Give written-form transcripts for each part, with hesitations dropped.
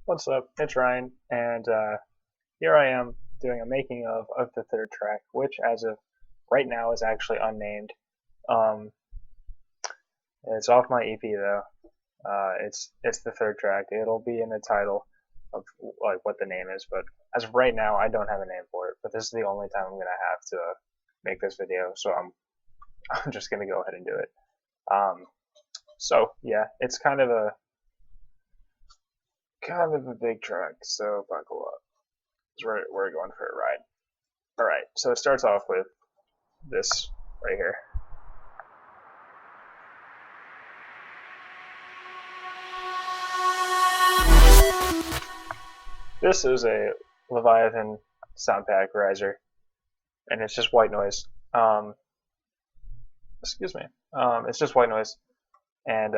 What's up? It's Ryan, and here I am doing a making of the third track, which, as of right now, is actually unnamed. Um, it's off my EP though. It's the third track. It'll be in the title of like what the name is, but as of right now, I don't have a name for it. But this is the only time I'm gonna have to make this video, so I'm just gonna go ahead and do it. So yeah, it's kind of a big track, so buckle up. We're going for a ride. Alright, so it starts off with this right here. This is a Leviathan sound pack riser, and it's just white noise. Excuse me. It's just white noise, and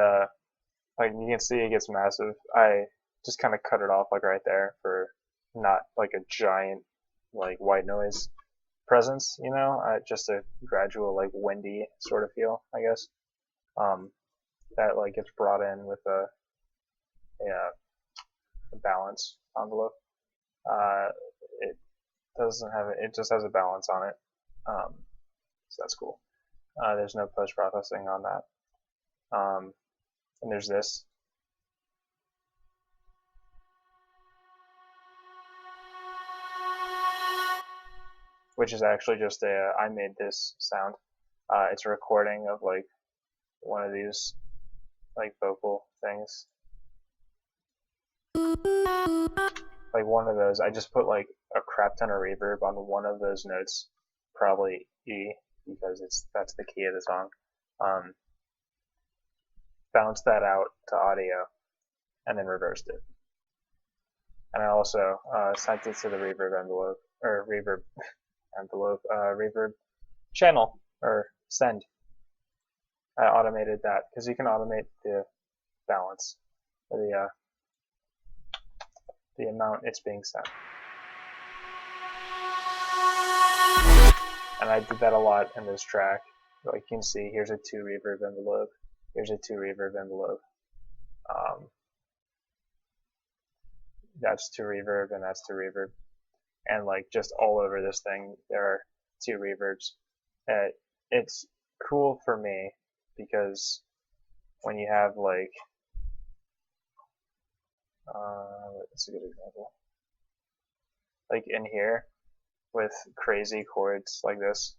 like you can see, it gets massive. I just kind of cut it off like right there for not like a giant like white noise presence, just a gradual like windy sort of feel, I guess. Um, that like gets brought in with a balance envelope. It doesn't have it just has a balance on it, so that's cool. There's no post processing on that. And there's this. Which is actually just I made this sound. It's a recording of like one of these like vocal things. Like one of those, I just put like a crap ton of reverb on one of those notes, probably E, because that's the key of the song. Bounced that out to audio, and then reversed it. And I also sent it to the reverb envelope, or reverb envelope, reverb channel, or send. I automated that because you can automate the balance, or the amount it's being sent. And I did that a lot in this track. Like you can see, here's a 2 reverb envelope, here's a 2 reverb envelope. That's 2 reverb and that's 2 reverb. And like just all over this thing, there are 2 reverbs. It's cool for me because when you have like, that's a good example. Like in here, with crazy chords like this.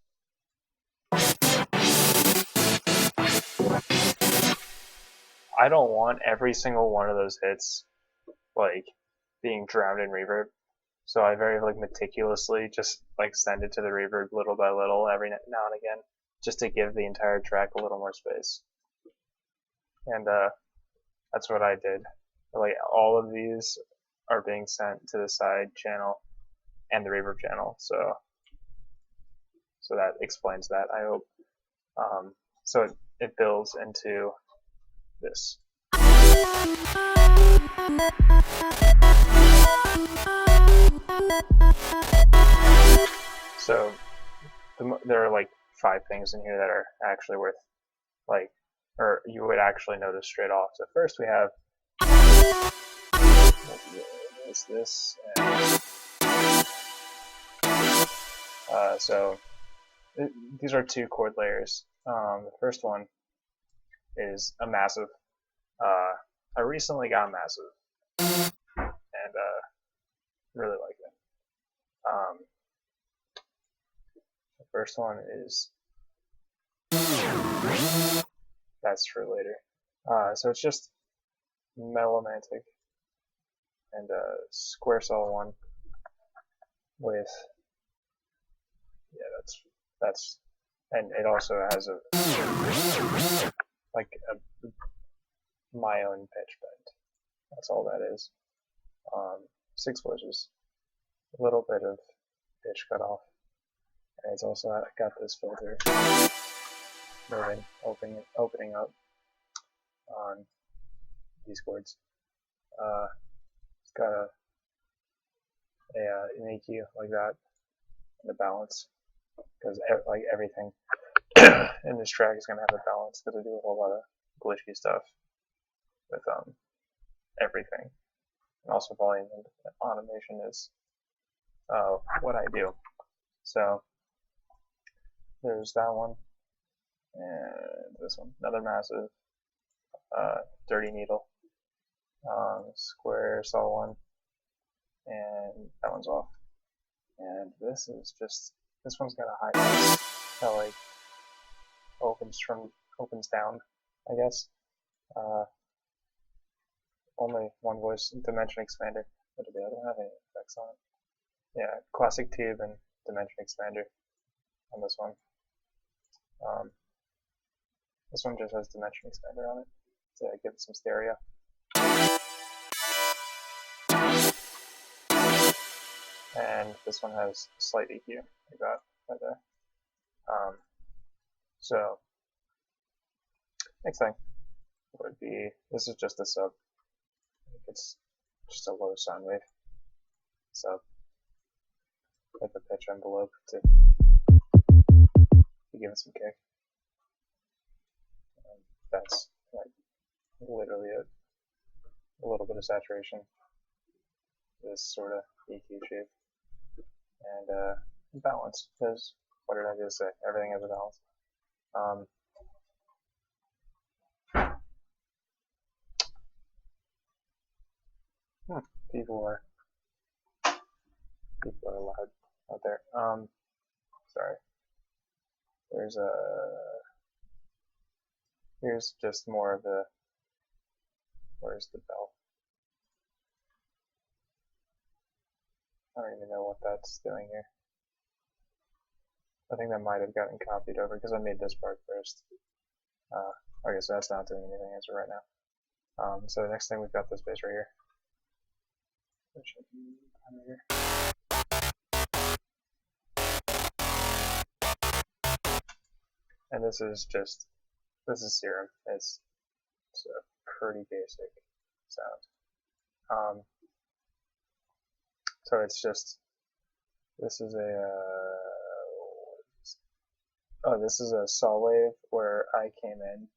I don't want every single one of those hits like being drowned in reverb. So I very like meticulously just like send it to the reverb little by little every now and again, just to give the entire track a little more space. And that's what I did. Like all of these are being sent to the side channel and the reverb channel, so that explains that, I hope. So it builds into this. So there are like 5 things in here that are actually worth like, or you would actually notice straight off. So first we have this. So these are 2 chord layers. The first one is a massive. I recently got massive, and really like it. The first one is that's for later. So it's just melomantic and square saw one with that's and it also has my own pitch bend. That's all that is. 6 voices, a little bit of pitch cut off, and it's also got this filter moving, opening up on these chords. It's got an EQ like that, and a balance, because like everything in this track is gonna have a balance, because I do a whole lot of glitchy stuff with everything. and also volume and automation is what I do. So there's that one, and this one, another massive dirty needle, square saw one, and that one's off. And this is just, this one's got a high pass that like opens down, I guess. Only one voice dimension expander, but I don't have any effects on it. Yeah, classic tube and dimension expander on this one. This one just has dimension expander on it to give it some stereo. And this one has slight EQ, like that, right there. So, next thing would be, this is just a sub. It's just a low sound wave. Sub. With the pitch envelope to give it some kick. And that's like literally it. A little bit of saturation. This sort of EQ shape. And balance, because what did I just say? Everything has a balance. People are loud out there. Sorry. Here's just more of the, where's the bell? I don't even know what that's doing here. I think that might have gotten copied over because I made this part first. Okay, so that's not doing anything as of right now. So the next thing, we've got this bass right here. Which should be right here. And this is Serum. It's a pretty basic sound. So it's just, this is a saw wave where I came in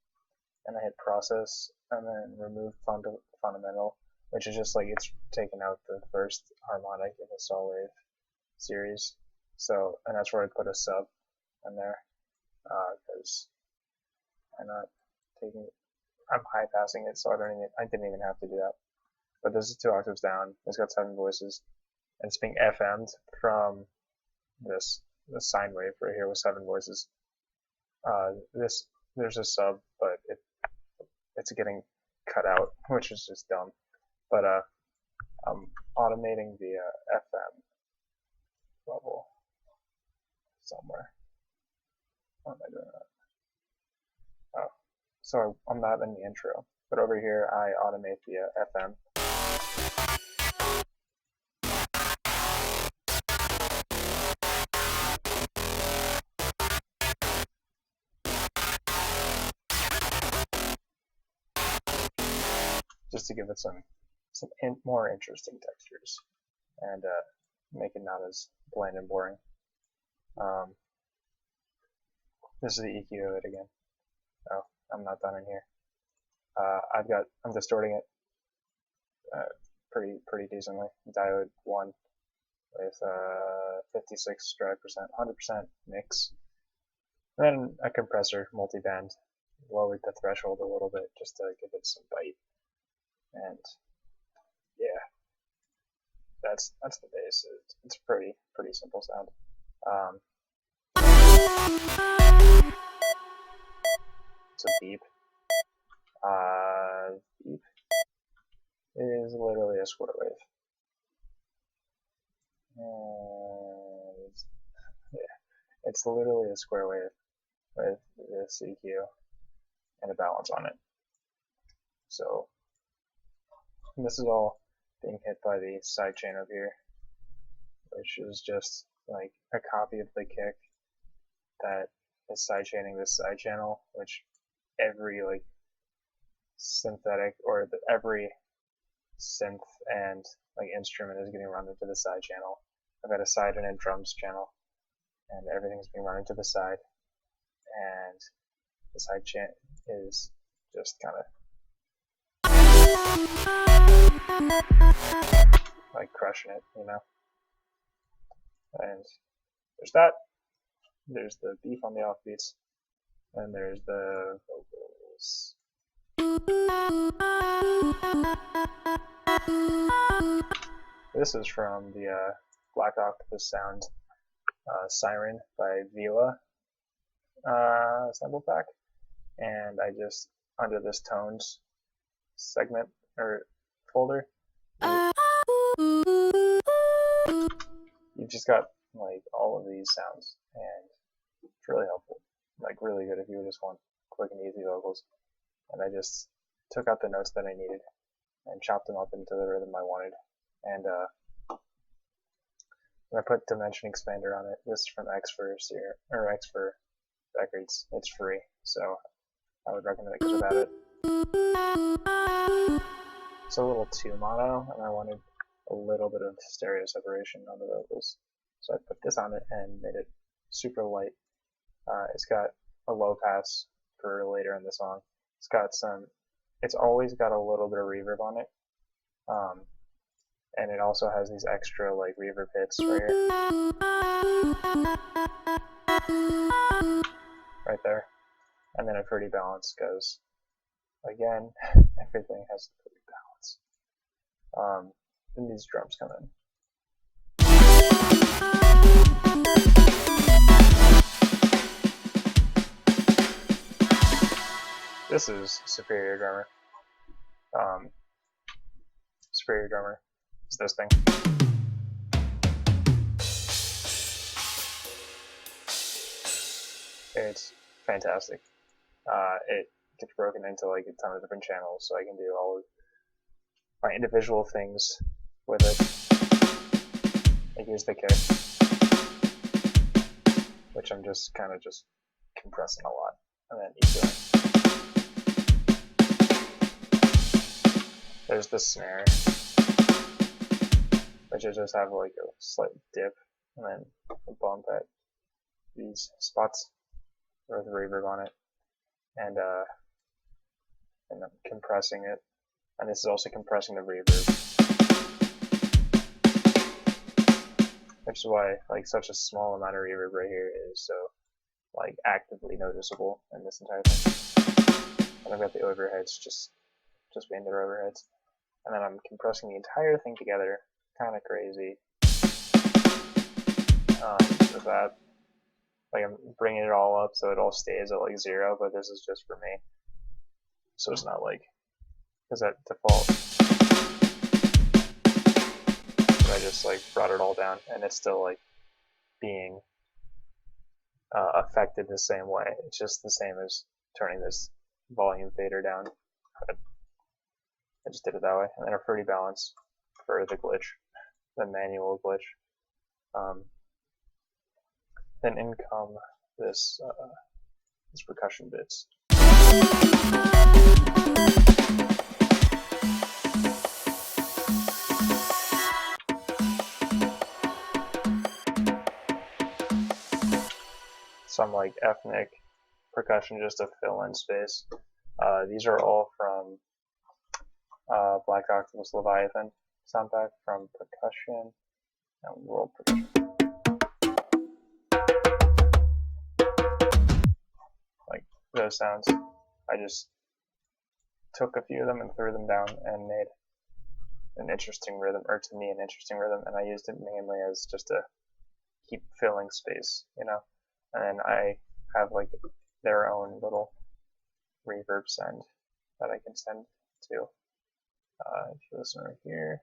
and I hit process and then remove fundamental, which is just like it's taken out the first harmonic in the saw wave series. So, and that's where I put a sub in there, because I'm high passing it, so I didn't even have to do that. But this is 2 octaves down. It's got 7 voices, and it's being FM'd from this sine wave right here with 7 voices. There's a sub, but it's getting cut out, which is just dumb. But I'm automating the FM level somewhere. How am I doing that? Oh, so I'm not in the intro, but over here I automate the FM. Just to give it some more interesting textures and make it not as bland and boring. This is the EQ of it again. Oh, I'm not done in here. I'm distorting it pretty decently. Diode 1 with 56 drive percent, 100% mix. And then a compressor, multiband, lowered the threshold a little bit just to give it some bite. And yeah, that's the bass. It's pretty simple sound. It's a beep. Beep is literally a square wave. And yeah, it's literally a square wave with this EQ and a balance on it. So this is all being hit by the sidechain over here, which is just like a copy of the kick that is sidechaining this side channel, which every like synthetic or every synth and like instrument is getting run into the side channel. I've got a side and a drums channel, and everything's being run into the side, and the side chain is just kind of Like crushing it, you know. And there's that. There's the beef on the offbeats, and there's the vocals. This is from the Black Octopus Sound Siren by Vila sample pack, and I just, under this tones segment or folder, you've just got like all of these sounds, and it's really helpful, like really good if you just want quick and easy vocals. And I just took out the notes that I needed and chopped them up into the rhythm I wanted, and I put Dimension Expander on it. This is from X for Records. It's free, so I would recommend it because without it, it's a little too mono, and I wanted a little bit of stereo separation on the vocals. So I put this on it and made it super light. It's got a low pass for later in the song. It's always got a little bit of reverb on it. And it also has these extra like reverb hits right here. Right there. And then a pretty balance goes, again, everything has a pretty balance. Then these drums come in. This is Superior Drummer. Superior Drummer is this thing. It's fantastic. It gets broken into like a ton of different channels, so I can do all of my individual things with it. Like here's the kick, which I'm just kind of just compressing a lot, and then EQing. There's the snare, which I just have like a slight dip, and then a bump at these spots with reverb on it, and I'm compressing it, and this is also compressing the reverb, which is why like such a small amount of reverb right here is so like actively noticeable in this entire thing. And I've got the overheads just being their overheads, and then I'm compressing the entire thing together, kind of crazy. With that, like I'm bringing it all up so it all stays at like 0, but this is just for me, so it's not like, because at default, but I just like brought it all down, and it's still like being affected the same way. It's just the same as turning this volume fader down, but I just did it that way. And then a fruity balance for the glitch, the manual glitch. Then in come this percussion bits. Some like ethnic percussion just to fill in space. These are all from Black Octopus Leviathan soundtrack from Percussion and World Percussion. Like those sounds, I just took a few of them and threw them down and made an interesting rhythm, or to me an interesting rhythm, and I used it mainly as just to keep filling space, you know. And then I have like their own little reverb send that I can send to. If you listen right here,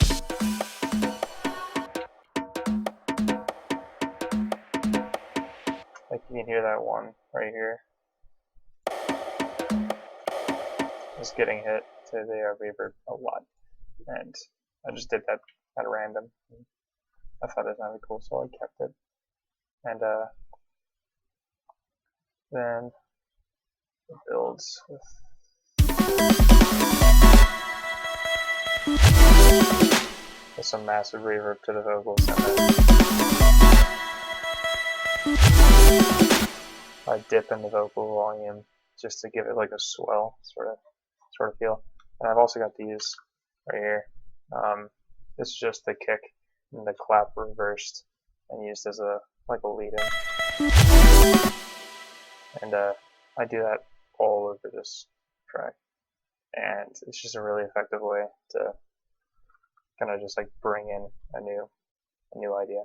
like you can hear that one right here. It's getting hit to the reverb a lot, and I just did that at random. I thought it sounded cool, so I kept it. And then it builds with some massive reverb to the vocals, and then I dip in the vocal volume just to give it like a swell sort of feel. And I've also got these right here. This is just the kick and the clap reversed and used as a lead-in. And I do that all over this track, and it's just a really effective way to kind of just like bring in a new idea.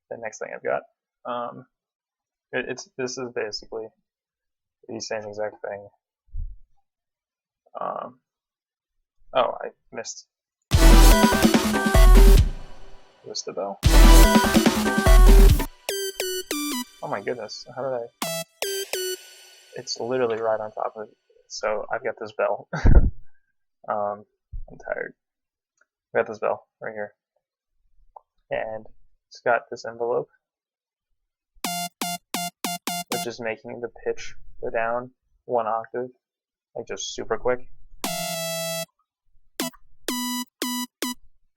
The next thing I've got, this is basically the same exact thing. Oh, I missed the bell. Oh my goodness, how did I? It's literally right on top of it. So I've got this bell. I'm tired. I've got this bell right here, and it's got this envelope, which is making the pitch go down 1 octave, like just super quick.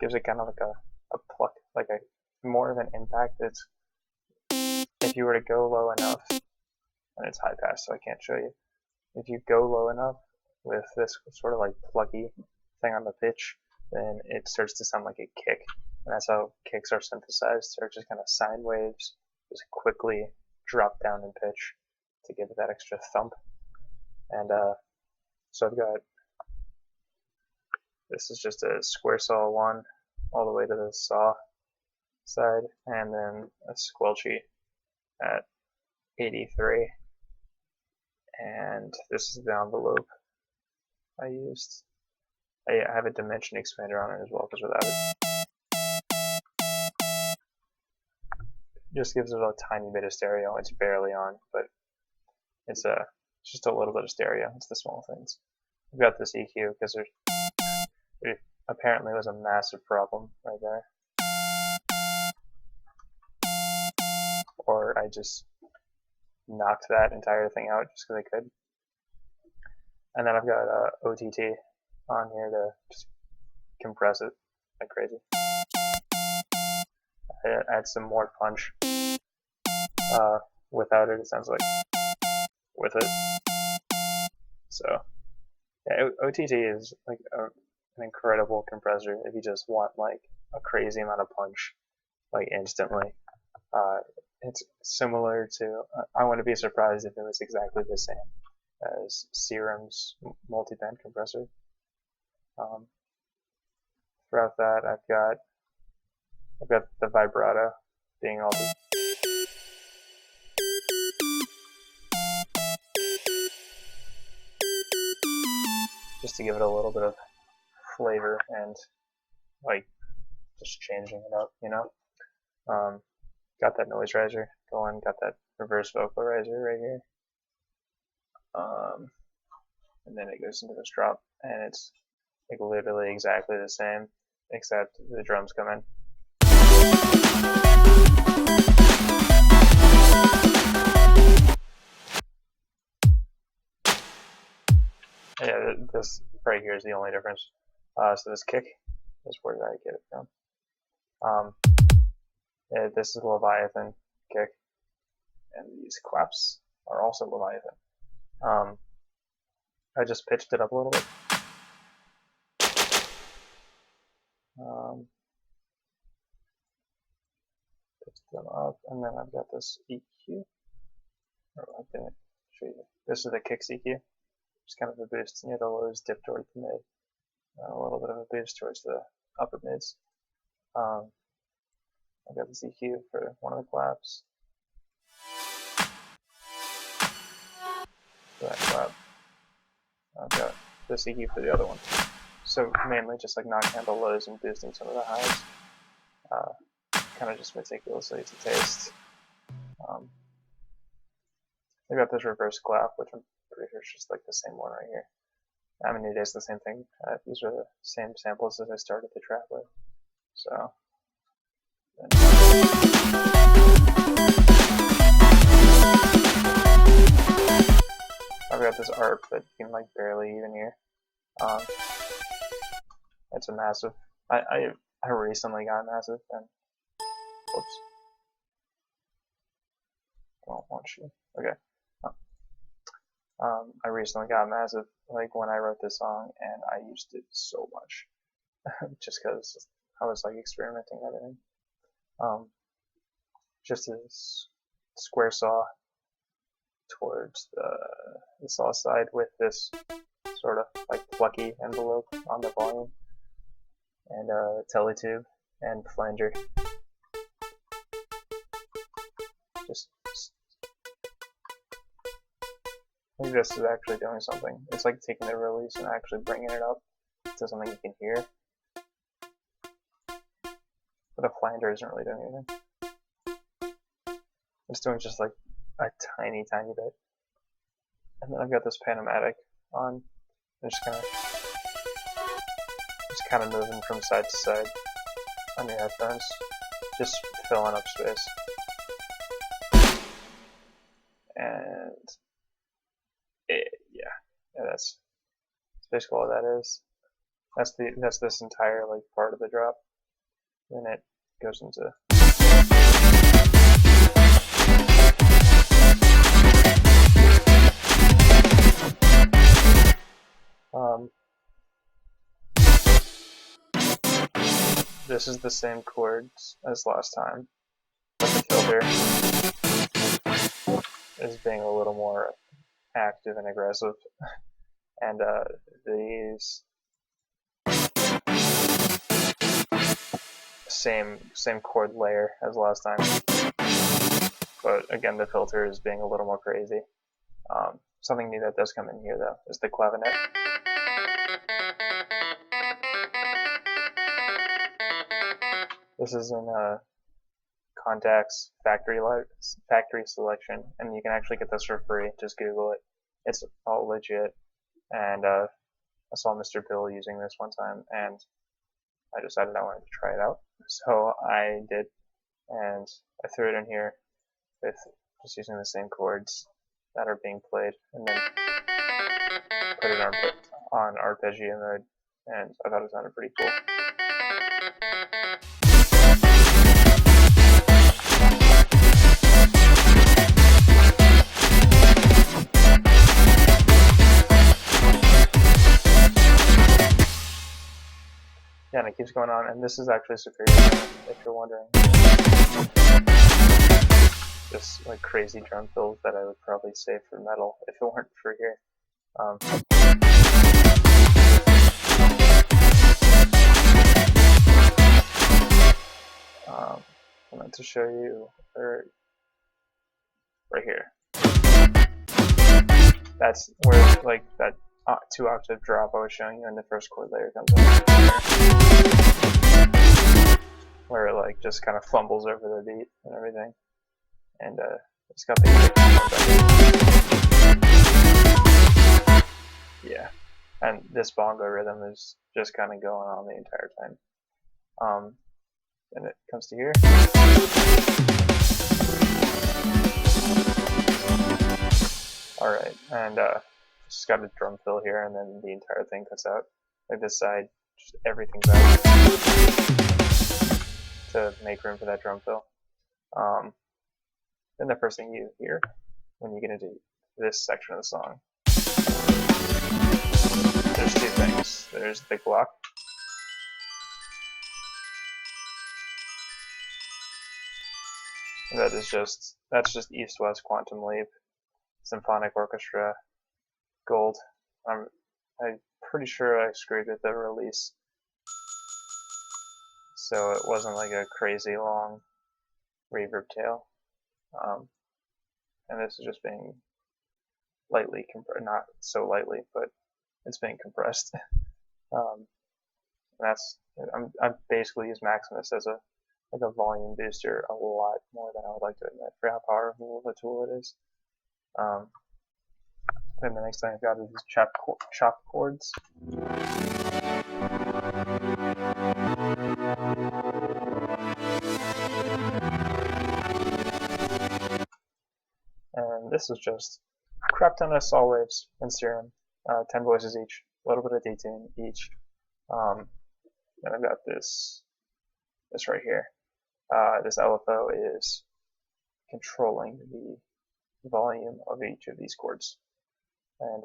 Gives it kind of like a pluck, like a more of an impact. It's if you were to go low enough, and it's high pass, so I can't show you. If you go low enough with this sort of like plucky thing on the pitch, then it starts to sound like a kick, and that's how kicks are synthesized. They're just kind of sine waves, just quickly drop down in pitch to give it that extra thump. And so I've got, this is just a square saw 1 all the way to the saw side, and then a squelchy at 83. And this is the envelope I used. I have a dimension expander on it as well, because without it, just gives it a tiny bit of stereo. It's barely on, but it's just a little bit of stereo. It's the small things. I've got this EQ because there apparently was a massive problem right there, or I just knocked that entire thing out just because I could. And then I've got OTT on here to just compress it like crazy. I add some more punch. Without it, it sounds like with it. So yeah, OTT is like an incredible compressor if you just want like a crazy amount of punch, like instantly. It's similar to, I wouldn't be surprised if it was exactly the same as Serum's multi-band compressor. Throughout that, I've got the vibrato being all the just to give it a little bit of flavor and like just changing it up, you know. Got that noise riser going, got that reverse vocalizer right here. And then it goes into this drop, and it's like literally exactly the same, except the drums come in. Yeah, this right here is the only difference. So this kick is where I get it from. Yeah, this is Leviathan kick, and these claps are also Leviathan. I just pitched it up a little bit. Pitched them up, and then I've got this EQ. Or I didn't show you. This is the kick EQ. Just kind of a boost near the lows, dip towards the mid, and a little bit of a boost towards the upper mids. I've got this EQ for one of the claps. For that clap. I've got this EQ for the other one. So mainly just like knocking down the lows and boosting some of the highs. Kind of just meticulously to taste. I've got this reverse clap, which I'm pretty sure is just like the same one right here. I mean, it is the same thing. These are the same samples as I started the track with. So. I've got this ARP that you can like barely even hear. It's a massive. I recently got massive, and whoops. Don't want you. Okay. I recently got Massive, like when I wrote this song, and I used it so much, just because I was like experimenting and everything. Just a square saw towards the saw side with this sort of like plucky envelope on the volume, and a teletube and flanger. Just I think this is actually doing something. It's like taking the release and actually bringing it up to something you can hear. But the flanger isn't really doing anything. It's doing just like a tiny bit. And then I've got this Panomatic on. I'm just kind of moving from side to side on your headphones, just filling up space. And yeah, that's basically all that is. That's this entire like part of the drop. Then it goes into this is the same chords as last time, but the filter is being a little more active and aggressive, and these same chord layer as last time, but again the filter is being a little more crazy. Something new that does come in here though is the clavinet. This is in Contact's factory selection, and you can actually get this for free. Just Google it. It's all legit. And I saw Mr. Bill using this one time, and I decided I wanted to try it out. So I did, and I threw it in here with just using the same chords that are being played, and then put it on arpeggio mode, and I thought it sounded pretty cool. Yeah, and it keeps going on, and this is actually superior, if you're wondering. Just like crazy drum fills that I would probably save for metal if it weren't for here. I meant to show you right here. That's where like that 2-octave drop I was showing you in the first chord layer comes in, where it like just kind of fumbles over the beat and everything, and it's got the yeah, and this bongo rhythm is just kind of going on the entire time. Then it comes to here. Alright, and just got a drum fill here, and then the entire thing cuts out. Like this side, just everything's out to make room for that drum fill. Then the first thing you hear when you get into this section of the song, there's two things. There's the big block, that's just East-West Quantum Leap, Symphonic Orchestra, Gold. I'm pretty sure I screwed with the release, so it wasn't like a crazy long reverb tail. And this is just being lightly compressed, not so lightly, but it's being compressed. I basically use Maximus as a volume booster a lot more than I would like to admit for how powerful of a tool it is. And the next thing I've got is chop chords. And this is just crap ton of saw waves and serum, 10 voices each, a little bit of detune each. And I've got this right here. This LFO is controlling the volume of each of these chords. and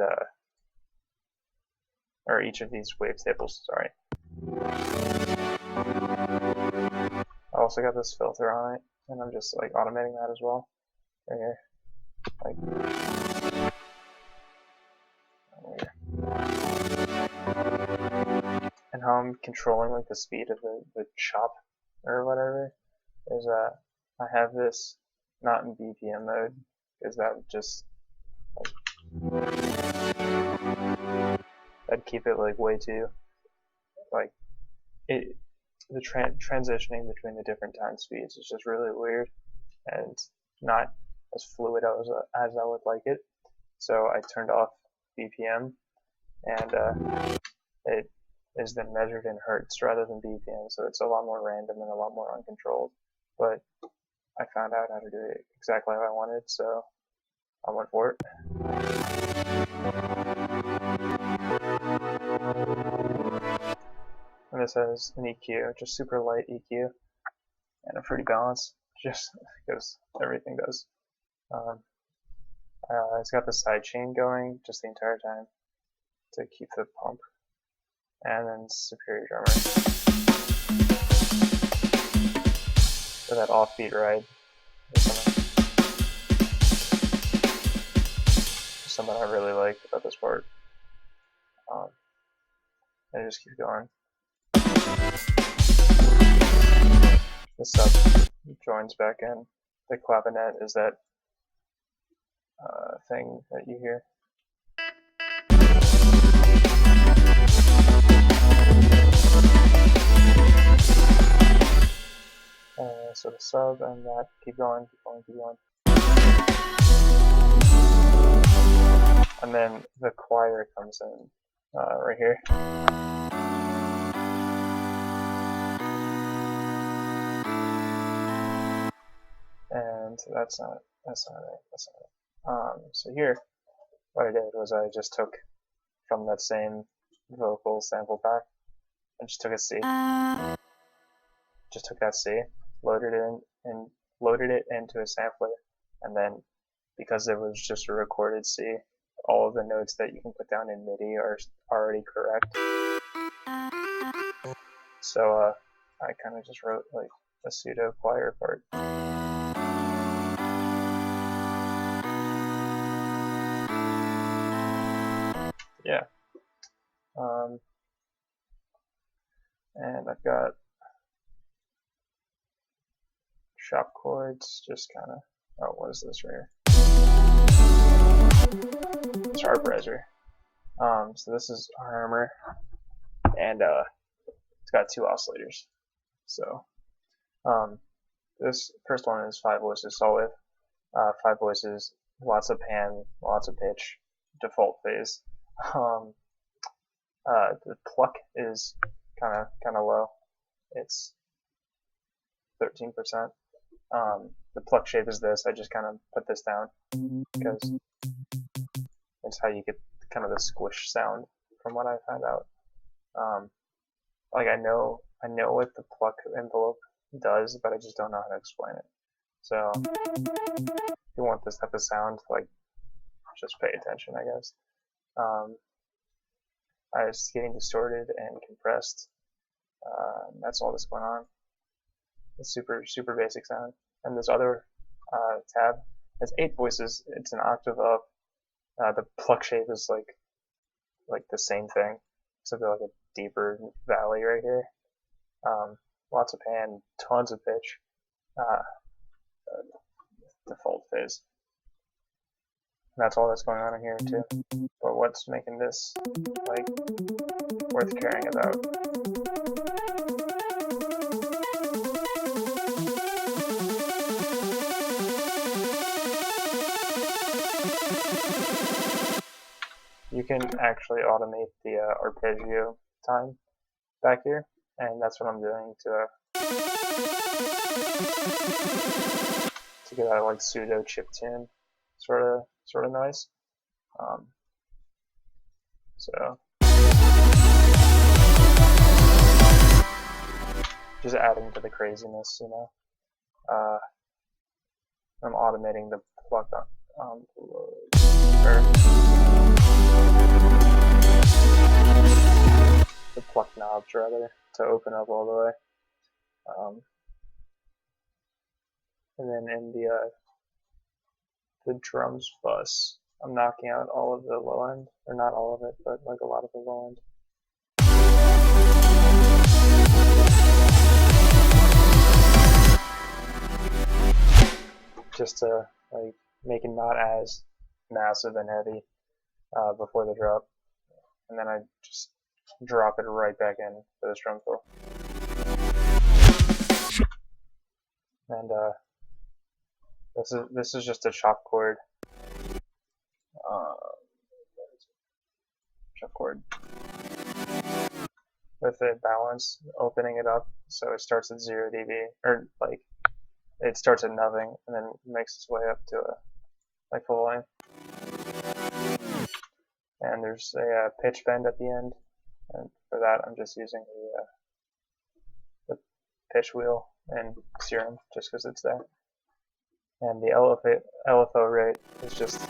or each of these wavetables, sorry. I also got this filter on it, and I'm just like automating that as well. Right here. Like right here. And how I'm controlling like the speed of the chop or whatever is I have this not in BPM mode because that would just that'd keep it like way too like it the transitioning between the different time speeds is just really weird and not as fluid as I would like it. So I turned off BPM, and it is then measured in hertz rather than BPM, so it's a lot more random and a lot more uncontrolled. But I found out how to do it exactly how I wanted, so I went for it. And this has an EQ, just super light EQ, and a pretty balance, just because everything does. It's got the sidechain going just the entire time to keep the pump, and then superior drummer for that offbeat ride. Something I really like about this part. And I just keep going. The sub joins back in. The clavinet is that thing that you hear. So the sub and that, keep going, keep going, keep going. And then the choir comes in right here. And that's not it. So here, what I did was I just took from that same vocal sample pack, I just took a C. Just took that C, loaded it into a sampler, and then because it was just a recorded C, all of the notes that you can put down in MIDI are already correct. So I kind of just wrote like a pseudo choir part. Yeah. And I've got shop chords, just kind of, oh, what is this right here? It's Arperizer. So this is our and it's got 2 oscillators. So this first one is 5 voices solid, 5 voices, lots of pan, lots of pitch, default phase. The pluck is kind of low. It's 13%. The pluck shape is this. I just kind of put this down because it's how you get kind of the squish sound from what I found out. Like I know what the pluck envelope does, but I just don't know how to explain it. So if you want this type of sound, like just pay attention, I guess. It's getting distorted and compressed. That's all that's going on. It's super basic sound. And this other tab has 8 voices. It's an octave up. The pluck shape is like the same thing, except like a deeper valley right here. Lots of pan, tons of pitch. Default phase. And that's all that's going on in here too. But what's making this like worth caring about? You can actually automate the arpeggio time back here, and that's what I'm doing to get that like pseudo chiptune sort of noise. So just adding to the craziness, you know. I'm automating the pluck on helped rather to open up all the way. And then in the drums bus, I'm knocking out all of the low end, or not all of it, but like a lot of the low end. Just to like make it not as massive and heavy before the drop, and then I just drop it right back in for this drum fill. And this is just a chop chord. Chop chord with a balance, opening it up so it starts at 0 dB, or like it starts at nothing and then makes its way up to a like full line. And there's a pitch bend at the end, and for that I'm just using the pitch wheel and serum just because it's there. And the LFO rate is just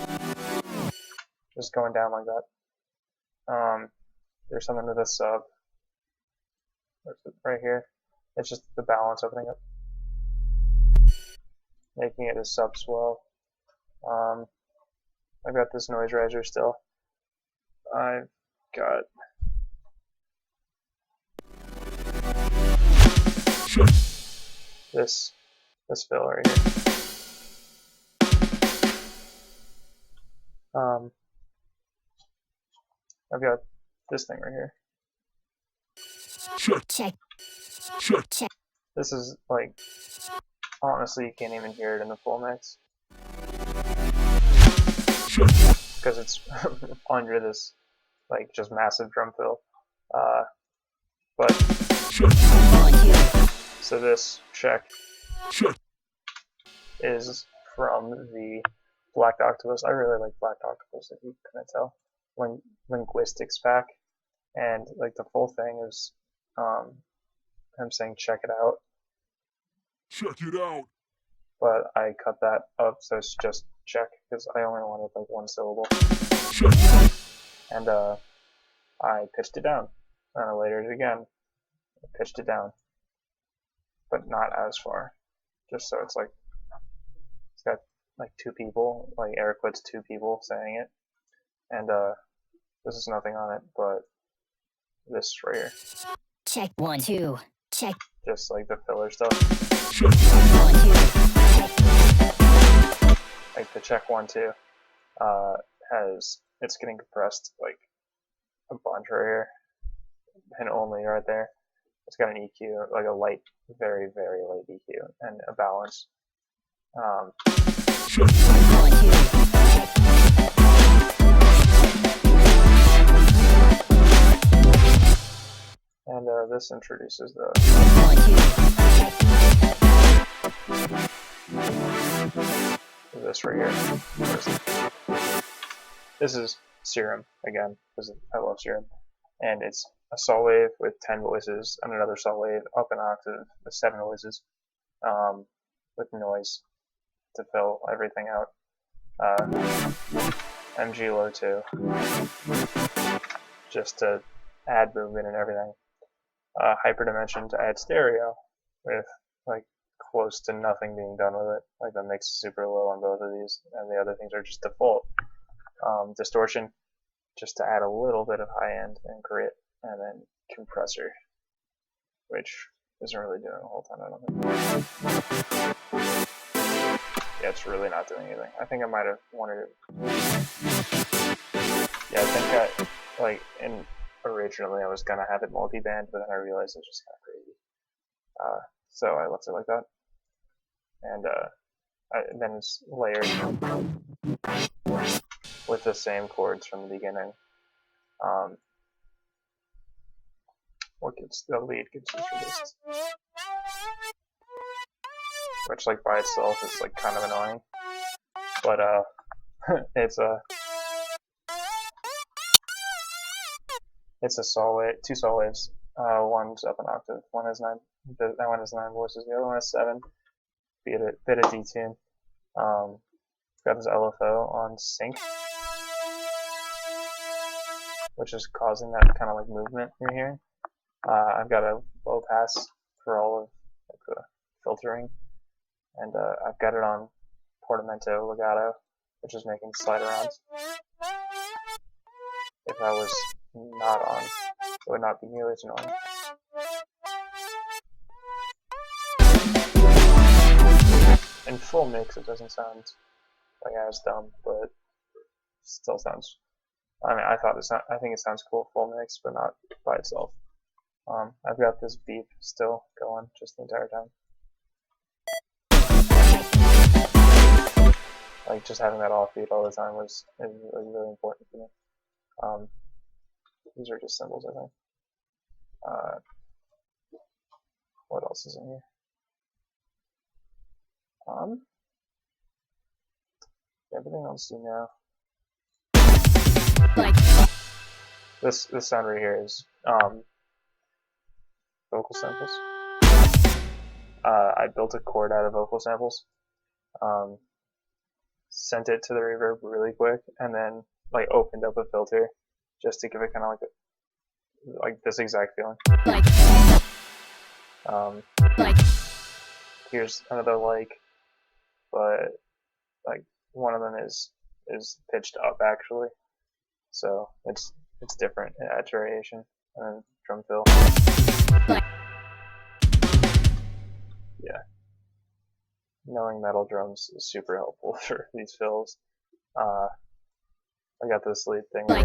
going down like that. There's something with a sub right here. It's just the balance opening up, making it a sub swell. I've got this noise riser still. I've got this fill right here. I've got this thing right here. Check. This is like, honestly, you can't even hear it in the full mix because it's under this like just massive drum fill. But so this check is from the Black Octopus. I really like Black Octopus, if you couldn't tell. Linguistics pack, and like the full thing is him saying check it out. Check it out. But I cut that up so it's just check because I only wanted like one syllable. And I pitched it down. And I layered it again. I pitched it down. But not as far. Just so it's like it's got like two people, like air quotes, two people saying it. And this is nothing on it, but this right here. Check 1 2. Check. Just like the filler stuff. 1 2. Like the check 1 2 it's getting compressed like a bunch right here, and only right there. It's got an EQ, like a light, very very light EQ, and a balance. And this introduces the this right here. This is serum again because I love serum, and it's a saw wave with 10 voices and another saw wave up an octave with 7 voices, with noise to fill everything out. MG low 2 just to add movement and everything. Hyperdimension to add stereo with like close to nothing being done with it. Like the mix is super low on both of these, and the other things are just default. Distortion just to add a little bit of high end and grit, and then compressor, which isn't really doing a whole ton, I don't think. Yeah, it's really not doing anything. I think I might have wanted it. Yeah, I think originally I was gonna have it multi-band, but then I realized it's just kind of crazy. So I left it like that, and then it's layered with the same chords from the beginning. What gets the lead gets introduced, which like by itself is like kind of annoying, but it's a saw wave, 2 saw waves. One's up an octave. One has 9. That one has 9 voices. The other one has 7. Bit of detune. Got this LFO on sync, which is causing that kind of like movement you're hearing. I've got a low pass for all of like, the filtering, and I've got it on Portamento Legato, which is making slide arounds. If I was not on, it would not be nearly as annoying. In full mix, it doesn't sound like as dumb, but still sounds. I mean, I think it sounds cool full mix, but not by itself. I've got this beep still going just the entire time. Like just having that offbeat all the time was really important for me. These are just symbols, I think. What else is in here? Everything else you know. This sound right here is vocal samples. I built a chord out of vocal samples, sent it to the reverb really quick, and then like opened up a filter just to give it kind of like this exact feeling. Here's another but like one of them is pitched up actually, so it's different. It adds variation. And then drum fill. Yeah, knowing metal drums is super helpful for these fills. I got this lead thing here,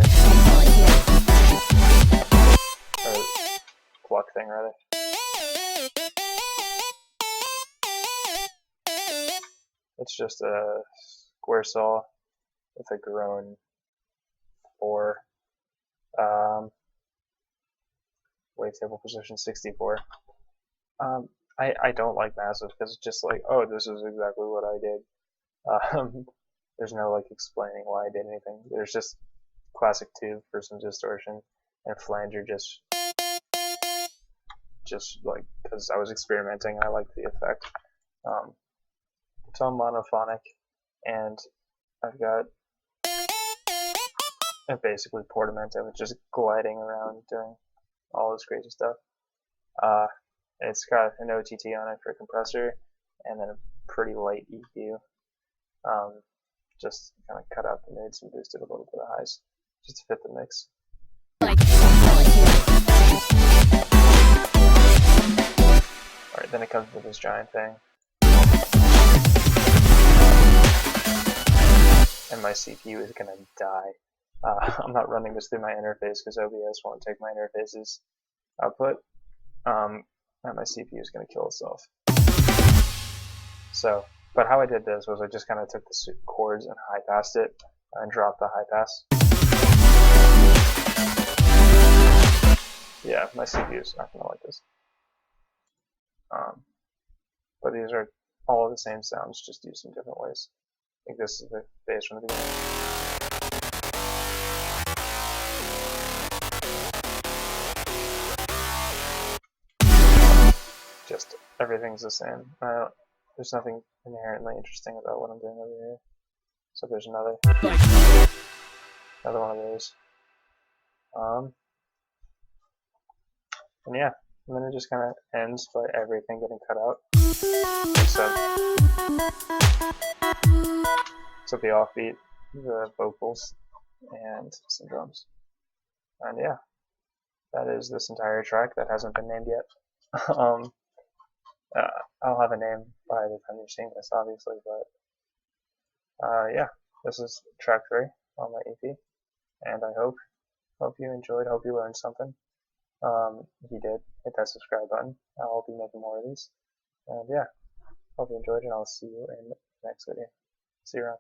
or pluck thing rather. It's just a square saw with a grown 4, wavetable position 64. I don't like massive because it's just like, oh, this is exactly what I did. There's no like explaining why I did anything. There's just classic tube for some distortion, and flanger just like because I was experimenting and I liked the effect. So I'm monophonic, and I've got basically Portamento with just gliding around doing all this crazy stuff. It's got an OTT on it for a compressor, and then a pretty light EQ. Just kind of cut out the mids and boosted a little bit of highs, just to fit the mix. Alright, then it comes with this giant thing. And my CPU is gonna die. I'm not running this through my interface because OBS won't take my interface's output. And my CPU is gonna kill itself. So, but how I did this was I just kind of took the chords and high passed it and dropped the high pass. Yeah, my CPU is not gonna like this. But these are all of the same sounds, just used in different ways. I think this is the bass from the beginning. Just everything's the same. There's nothing inherently interesting about what I'm doing over here. So there's another one of those. And yeah, and then it just kind of ends by everything getting cut out, except the offbeat, the vocals, and some drums. And yeah, that is this entire track that hasn't been named yet. I'll have a name by the time you're seeing this, obviously, but yeah, this is track 3 on my EP, and I hope you enjoyed, hope you learned something. If you did, hit that subscribe button. I'll be making more of these, and yeah, hope you enjoyed, and I'll see you in the next video. See you around.